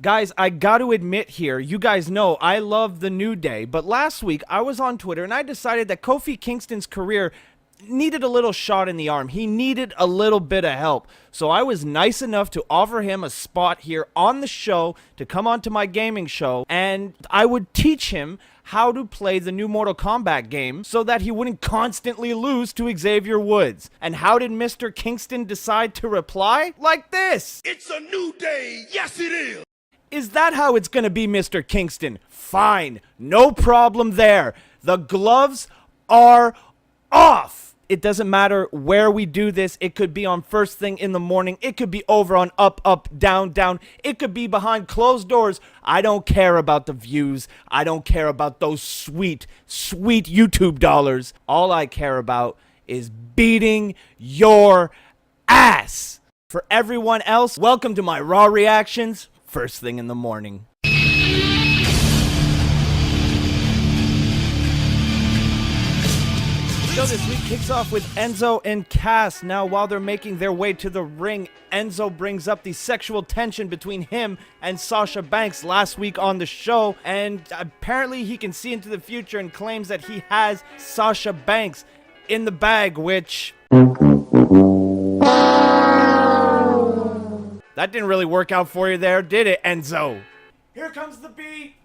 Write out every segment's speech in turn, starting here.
Guys, I got to admit here, you guys know I love the New Day, but last week I was on Twitter and I decided that Kofi Kingston's career needed a little shot in the arm. He needed a little bit of help. So I was nice enough to offer him a spot here on the show to come onto my gaming show, and I would teach him how to play the new Mortal Kombat game so that he wouldn't constantly lose to Xavier Woods. And how did Mr. Kingston decide to reply? Like this. It's a new day. Yes, it is. Is that how it's gonna be, Mr. Kingston? Fine, no problem there. The gloves are off. It doesn't matter where we do this. It could be on first thing in the morning. It could be over on up, up, down, down. It could be behind closed doors. I don't care about the views. I don't care about those sweet, sweet YouTube dollars. All I care about is beating your ass. For everyone else, welcome to my Raw reactions. First thing in the morning. So this week kicks off with Enzo and Cass. Now, while they're making their way to the ring, Enzo brings up the sexual tension between him and Sasha Banks last week on the show, and apparently he can see into the future and claims that he has Sasha Banks in the bag, which... That didn't really work out for you there, did it, Enzo? Here comes the beat!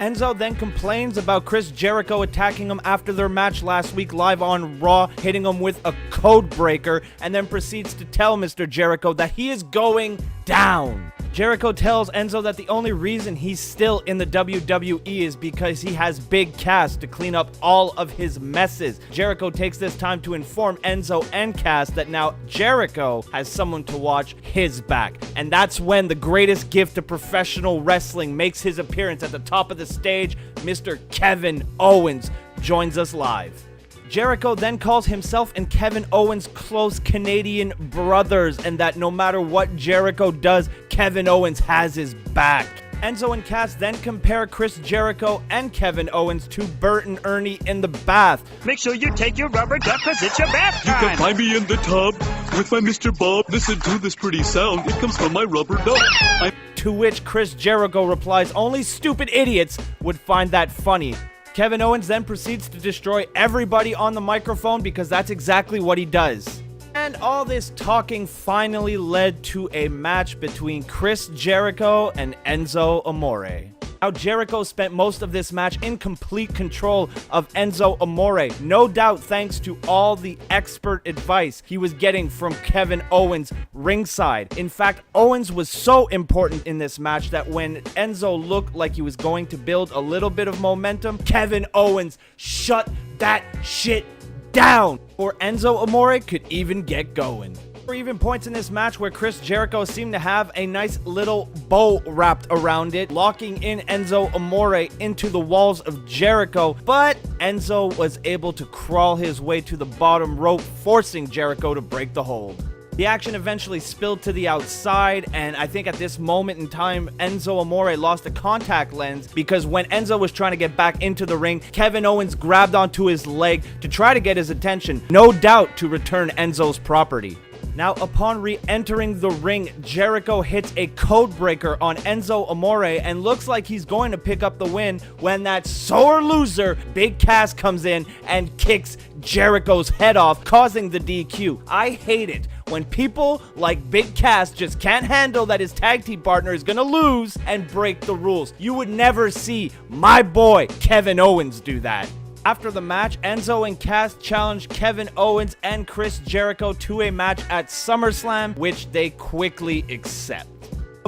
Enzo then complains about Chris Jericho attacking him after their match last week live on Raw, hitting him with a code breaker, and then proceeds to tell Mr. Jericho that he is going down. Jericho tells Enzo that the only reason he's still in the WWE is because he has Big Cass to clean up all of his messes. Jericho takes this time to inform Enzo and Cass that now Jericho has someone to watch his back. And that's when the greatest gift of professional wrestling makes his appearance at the top of the stage. Mr. Kevin Owens joins us live. Jericho then calls himself and Kevin Owens close Canadian brothers, and that no matter what Jericho does, Kevin Owens has his back. Enzo and Cass then compare Chris Jericho and Kevin Owens to Bert and Ernie in the bath. Make sure you take your rubber duck because it's your bath time. You can find me in the tub with my Mr. Bob. Listen to this pretty sound. It comes from my rubber duck. To which Chris Jericho replies, only stupid idiots would find that funny. Kevin Owens then proceeds to destroy everybody on the microphone because that's exactly what he does. And all this talking finally led to a match between Chris Jericho and Enzo Amore. Now, Jericho spent most of this match in complete control of Enzo Amore, no doubt thanks to all the expert advice he was getting from Kevin Owens ringside. In fact, Owens was so important in this match that when Enzo looked like he was going to build a little bit of momentum, Kevin Owens shut that shit down before Enzo Amore could even get going. There were even points in this match where Chris Jericho seemed to have a nice little bow wrapped around it, locking in Enzo Amore into the walls of Jericho, but Enzo was able to crawl his way to the bottom rope, forcing Jericho to break the hold. The action eventually spilled to the outside, and I think at this moment in time, Enzo Amore lost a contact lens because when Enzo was trying to get back into the ring, Kevin Owens grabbed onto his leg to try to get his attention, no doubt to return Enzo's property. Now, upon re-entering the ring, Jericho hits a code breaker on Enzo Amore and looks like he's going to pick up the win when that sore loser, Big Cass, comes in and kicks Jericho's head off, causing the DQ. I hate it when people like Big Cass just can't handle that his tag team partner is gonna lose and break the rules. You would never see my boy Kevin Owens do that. After the match, Enzo and Cass challenged Kevin Owens and Chris Jericho to a match at SummerSlam, which they quickly accept.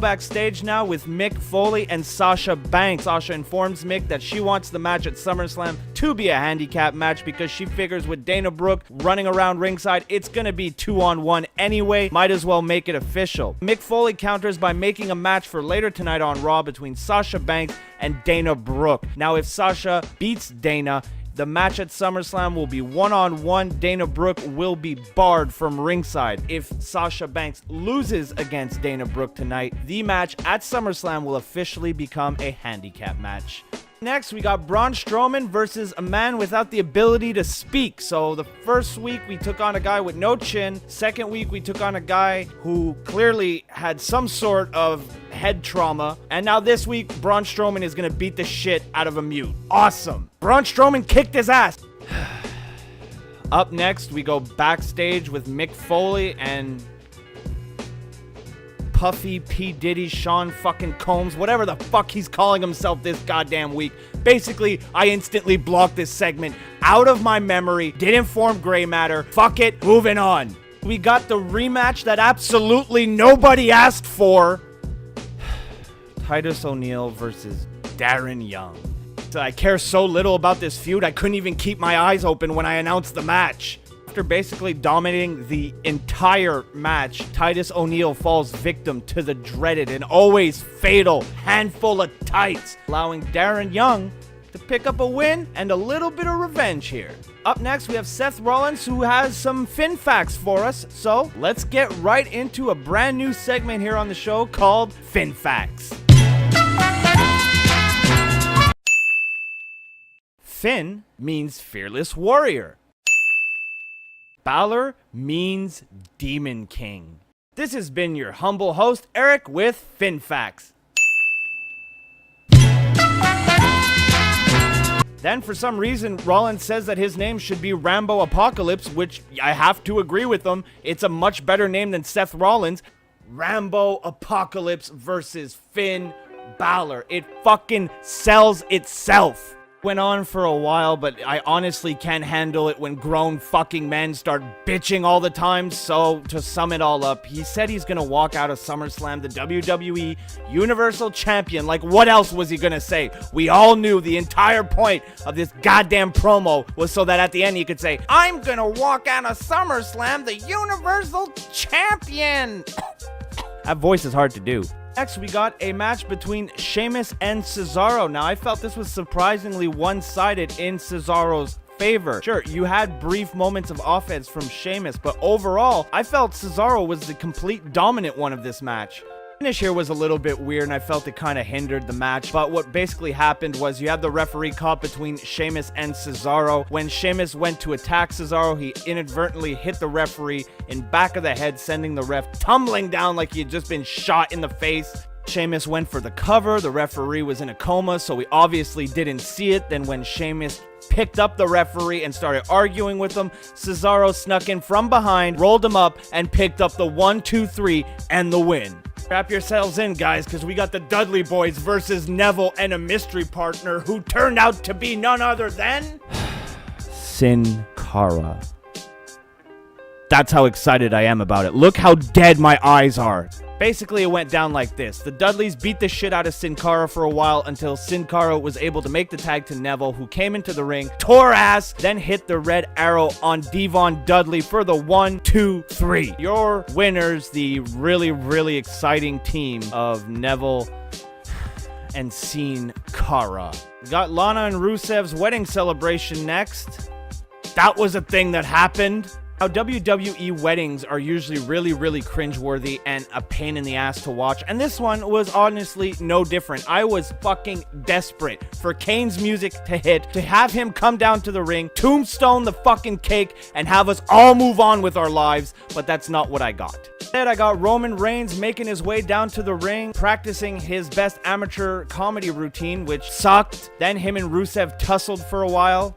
Backstage now with Mick Foley and Sasha Banks. Sasha informs Mick that she wants the match at SummerSlam to be a handicap match because she figures with Dana Brooke running around ringside, it's gonna be 2-on-1 anyway. Might as well make it official. Mick Foley counters by making a match for later tonight on Raw between Sasha Banks and Dana Brooke. Now, if Sasha beats Dana, the match at SummerSlam will be one-on-one. Dana Brooke will be barred from ringside. If Sasha Banks loses against Dana Brooke tonight, the match at SummerSlam will officially become a handicap match. Next, we got Braun Strowman versus a man without the ability to speak. So the first week, we took on a guy with no chin. Second week, we took on a guy who clearly had some sort of head trauma. And now this week, Braun Strowman is going to beat the shit out of a mute. Awesome. Braun Strowman kicked his ass. Up next, we go backstage with Mick Foley and Puffy, P. Diddy, Sean fucking Combs, whatever the fuck he's calling himself this goddamn week. Basically, I instantly blocked this segment out of my memory. Didn't form gray matter. Fuck it, moving on. We got the rematch that absolutely nobody asked for. Titus O'Neil versus Darren Young. I care so little about this feud, I couldn't even keep my eyes open when I announced the match. After basically dominating the entire match, Titus O'Neil falls victim to the dreaded and always fatal handful of tights, allowing Darren Young to pick up a win and a little bit of revenge here. Up next, we have Seth Rollins, who has some Finn facts for us, so let's get right into a brand new segment here on the show called Finn Facts. Finn means fearless warrior. Balor means Demon King. This has been your humble host, Eric, with Finn Facts. Then, for some reason, Rollins says that his name should be Rambo Apocalypse, which I have to agree with him. It's a much better name than Seth Rollins. Rambo Apocalypse versus Finn Balor. It fucking sells itself. Went on for a while, but I honestly can't handle it when grown fucking men start bitching all the time. So to sum it all up, he said he's gonna walk out of SummerSlam the WWE Universal Champion. Like, what else was he gonna say? We all knew the entire point of this goddamn promo was so that at the end he could say, I'm gonna walk out of SummerSlam the Universal Champion. That voice is hard to do. Next, we got a match between Sheamus and Cesaro. Now, I felt this was surprisingly one-sided in Cesaro's favor. Sure, you had brief moments of offense from Sheamus, but overall, I felt Cesaro was the complete dominant one of this match. The finish here was a little bit weird, and I felt it kind of hindered the match, but what basically happened was you had the referee caught between Sheamus and Cesaro. When Sheamus went to attack Cesaro, he inadvertently hit the referee in back of the head, sending the ref tumbling down like he had just been shot in the face. Sheamus went for the cover. The referee was in a coma, so we obviously didn't see it. Then when Sheamus picked up the referee and started arguing with him, Cesaro snuck in from behind, rolled him up, and picked up the 1, 2, 3 and the win. Wrap yourselves in, guys, because we got the Dudley Boys versus Neville and a mystery partner who turned out to be none other than Sin Cara. That's how excited I am about it. Look how dead my eyes are. Basically, it went down like this. The Dudleys beat the shit out of Sin Cara for a while until Sin Cara was able to make the tag to Neville, who came into the ring, tore ass, then hit the red arrow on Devon Dudley for the 1, 2, 3. Your winners, the really, really exciting team of Neville and Sin Cara. We got Lana and Rusev's wedding celebration next. That was a thing that happened. Now, WWE weddings are usually really, really cringeworthy and a pain in the ass to watch, and this one was honestly no different. I was fucking desperate for Kane's music to hit, to have him come down to the ring, tombstone the fucking cake, and have us all move on with our lives, but that's not what I got. Instead, I got Roman Reigns making his way down to the ring, practicing his best amateur comedy routine, which sucked. Then him and Rusev tussled for a while.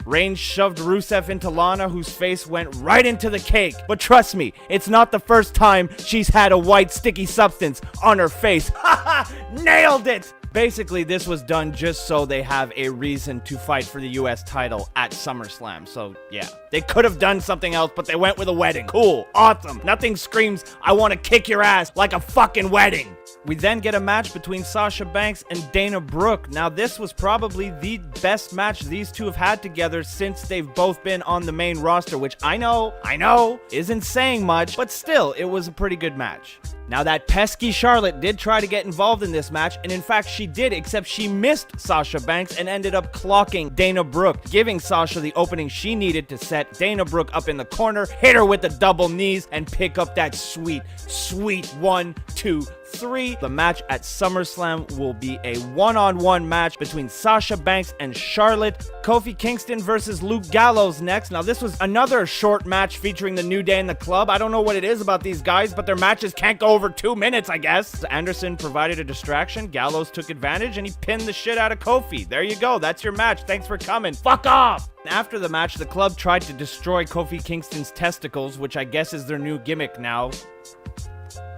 Reigns shoved Rusev into Lana, whose face went right into the cake. But trust me, it's not the first time she's had a white sticky substance on her face. Haha, nailed it! Basically, this was done just so they have a reason to fight for the US title at SummerSlam. So, yeah. They could have done something else, but they went with a wedding. Cool. Awesome. Nothing screams, I want to kick your ass like a fucking wedding. We then get a match between Sasha Banks and Dana Brooke. Now, this was probably the best match these two have had together since they've both been on the main roster, which I know, isn't saying much, but still, it was a pretty good match. Now, that pesky Charlotte did try to get involved in this match, and in fact, she did, except she missed Sasha Banks and ended up clocking Dana Brooke, giving Sasha the opening she needed to set Dana Brooke up in the corner, hit her with the double knees, and pick up that sweet, sweet 1, 2, 3. The match at SummerSlam will be a one-on-one match between Sasha Banks and Charlotte. Kofi Kingston versus Luke Gallows next. Now, this was another short match featuring the New Day in the club. I don't know what it is about these guys, but their matches can't go over 2 minutes, I guess. Anderson provided a distraction. Gallows took advantage, and he pinned the shit out of Kofi. There you go. That's your match. Thanks for coming. Fuck off! After the match, the club tried to destroy Kofi Kingston's testicles, which I guess is their new gimmick now.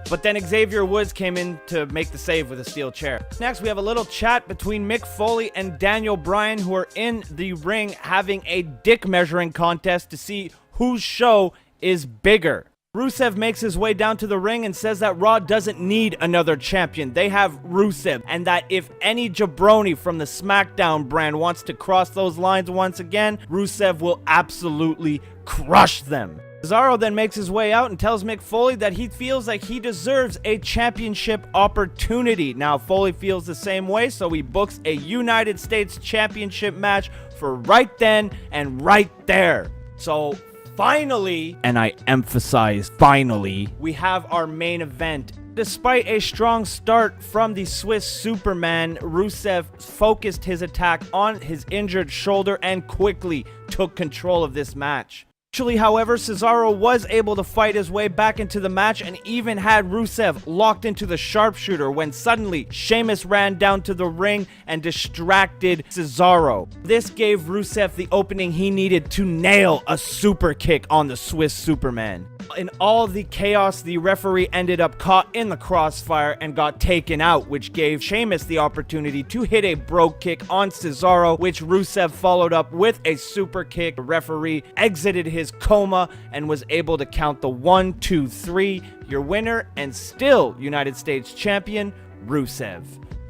But then Xavier Woods came in to make the save with a steel chair. Next, we have a little chat between Mick Foley and Daniel Bryan, who are in the ring having a dick measuring contest to see whose show is bigger. Rusev makes his way down to the ring and says that Raw doesn't need another champion. They have Rusev, and that if any jabroni from the SmackDown brand wants to cross those lines once again, Rusev will absolutely crush them. Cesaro then makes his way out and tells Mick Foley that he feels like he deserves a championship opportunity. Now, Foley feels the same way, so he books a United States Championship match for right then and right there. So, finally, and I emphasize finally, we have our main event. Despite a strong start from the Swiss Superman, Rusev focused his attack on his injured shoulder and quickly took control of this match. Actually, however, Cesaro was able to fight his way back into the match and even had Rusev locked into the sharpshooter when suddenly Sheamus ran down to the ring and distracted Cesaro. This gave Rusev the opening he needed to nail a super kick on the Swiss Superman. In all the chaos, the referee ended up caught in the crossfire and got taken out, which gave Sheamus the opportunity to hit a brogue kick on Cesaro, which Rusev followed up with a super kick. The referee exited his coma and was able to count the 1, 2, 3. Your winner and still United States champion, Rusev.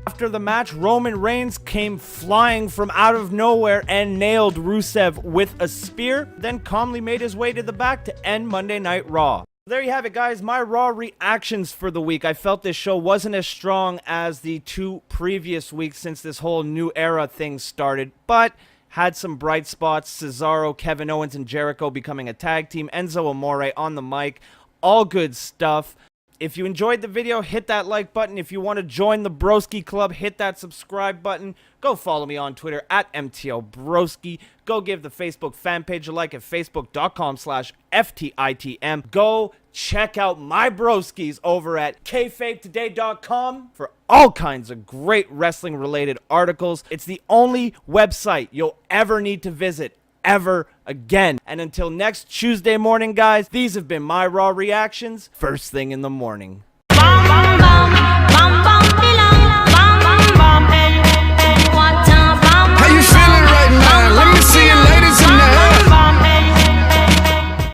After the match, Roman Reigns came flying from out of nowhere and nailed Rusev with a spear, then calmly made his way to the back to end Monday Night Raw. There you have it, guys. My Raw reactions for the week. I felt this show wasn't as strong as the 2 previous weeks since this whole new era thing started, but had some bright spots. Cesaro, Kevin Owens, and Jericho becoming a tag team. Enzo Amore on the mic. All good stuff. If you enjoyed the video, hit that like button. If you want to join the Broski Club, hit that subscribe button. Go follow me on Twitter at MTLBroski. Go give the Facebook fan page a like at facebook.com/FTITM. Go check out my broskies over at kayfabetoday.com for all kinds of great wrestling related articles. It's the only website you'll ever need to visit ever again. And until next Tuesday morning, guys, these have been my Raw reactions first thing in the morning.